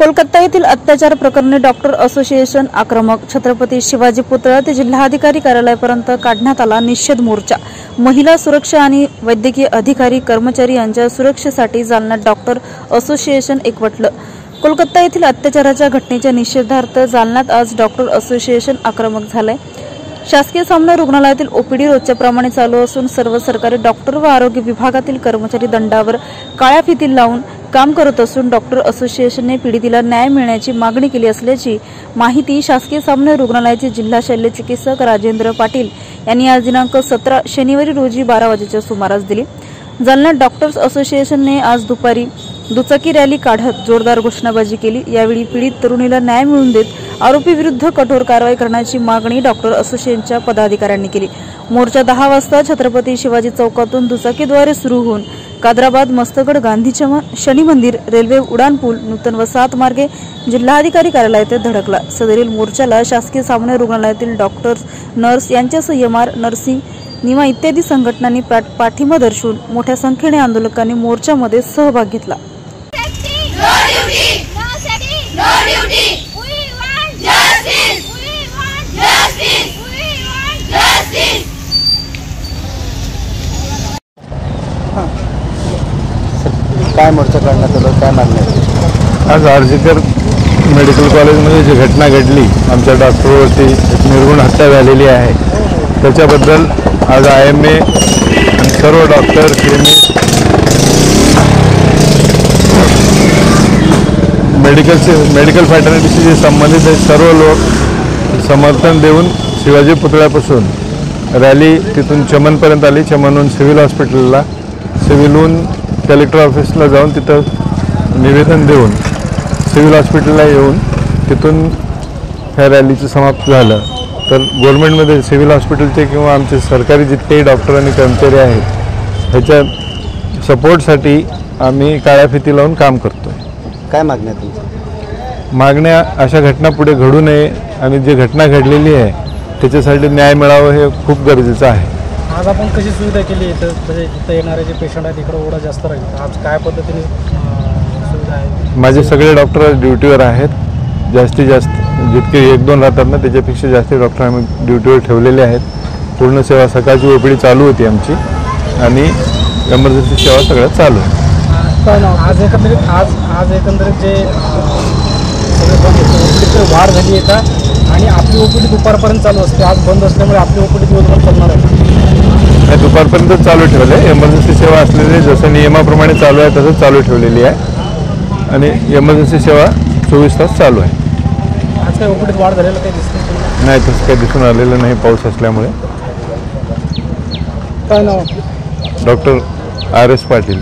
कोलकाता येथील अत्याचार प्रकरणी डॉक्टर असोसिएशन आक्रमक. छत्रपती शिवाजी पुतळा ते जिल्हाधिकारी कार्यालयापर्यंत काढण्यात आला निषेध मोर्चा. महिला सुरक्षा आणि वैद्यकीय अधिकारी कर्मचारी यांच्या सुरक्षेसाठी जालन्यात डॉक्टर असोसिएशन एकवटलं. कोलकाता येथील अत्याचाराच्या घटनेच्या निषेधार्थ जालन्यात आज डॉक्टर असोसिएशन आक्रमक झालंय. शासकीय सामान्य रुग्णालयातील ओपीडी रोजच्या प्रमाणे चालू असून सर्व सरकारी डॉक्टर व आरोग्य विभागातील कर्मचारी दंडावर काळ्या फिती लावून काम करत असून डॉक्टर असोसिएशनने पीडितेला न्याय मिळण्याची मागणी केली असल्याची माहिती शासकीय सामान्य रुग्णालयाचे जिल्हा शल्य चिकित्सक राजेंद्र पाटील यांनी आज दिनांक 17 शनिवारी रोजी 12 वाजेच्या सुमारास दिली. जालन्यात डॉक्टर्स असोसिएशनने आज दुपारी दुचाकी रॅली काढत जोरदार घोषणाबाजी केली. यावेळी पीडित तरुणीला न्याय मिळवून देत आरोपी विरुद्ध कठोर कारवाई करण्याची मागणी डॉक्टर असोसिएशनच्या पदाधिकाऱ्यांनी केली. मोर्चा 10 वाजता छत्रपती शिवाजी चौकातून दुचाकीद्वारे सुरू होऊन कादराबाद, मस्तगड, गांधी शनी मंदिर, रेल्वे उड्डाणपूल, नूतन वसाहत मार्गे जिल्हाधिकारी कार्यालयात धडकला. सदरील मोर्चाला शासकीय सामान्य रुग्णालयातील डॉक्टर्स, नर्स यांच्यासह एमआर, नर्सिंग, निमा इत्यादी संघटनांनी पाठिंबा दर्शवून मोठ्या संख्येने आंदोलकांनी मोर्चामध्ये सहभाग घेतला. काय मोर्चा काढण्यात आला, काय मागणी? आज आर्जीकर मेडिकल कॉलेजमध्ये जी घटना घडली, आमच्या डॉक्टरवरती निर्गुण हत्या झालेली आहे, त्याच्याबद्दल आज IMA आणि सर्व डॉक्टर, क्लिनिक, मेडिकल फॅटर्निटीशी संबंधित सर्व लोक समर्थन देऊन शिवाजी पुतळ्यापासून रॅली तिथून चमनपर्यंत आली. चमनहून सिव्हिल हॉस्पिटलला, सिव्हिलहून कलेक्टर ऑफिसला जाऊन तिथं निवेदन देऊन सिव्हिल हॉस्पिटलला येऊन तिथून ह्या रॅलीचं समाप्त झालं. तर गव्हर्नमेंटमध्ये सिव्हिल हॉस्पिटलचे किंवा आमचे सरकारी जितकेही डॉक्टर आणि कर्मचारी आहेत ह्याच्या सपोर्टसाठी आम्ही काळ्या फिती लावून काम करतो आहे. काय मागण्या तुमच्या? मागण्या अशा घटना पुढे घडू नये आणि जी घटना घडलेली आहे त्याच्यासाठी न्याय मिळावं हे खूप गरजेचं आहे. आज आपण कशी सुविधा केली इथं येणारे जे पेशंट आहेत इकडं ओढा जास्त राहील, आज काय पद्धतीने सुविधा आहे? माझे सगळे डॉक्टर ड्युटीवर आहेत. जास्तीत जास्त जितके 1-2 राहतात ना त्याच्यापेक्षा जास्त डॉक्टर आम्ही ड्युटीवर ठेवलेले आहेत. पूर्ण सेवा, सकाळची ओपीडी चालू होती आमची आणि एमर्जन्सी सेवा सगळ्यात चालू आहे. आज एकंदरीत जे सगळे वाढ झाली आहे का? आणि आपली ओपीडी दुपारपर्यंत चालू असते, आज बंद असल्यामुळे आपली ओपीडी दिवसभर चालणार आहे? दुपारपर्यंत चालू ठेवलं आहे. एमर्जन्सी सेवा असलेली जसं नियमाप्रमाणे चालू आहे तसंच चालू ठेवलेली आहे आणि एमर्जन्सी सेवा 24 तास चालू आहे. आज काही ओपीडीत वाढ झालेलं काही दिसत नाही, तसं काही दिसून आलेलं नाही पाऊस असल्यामुळे. काय नाव? Doctor RS Patil.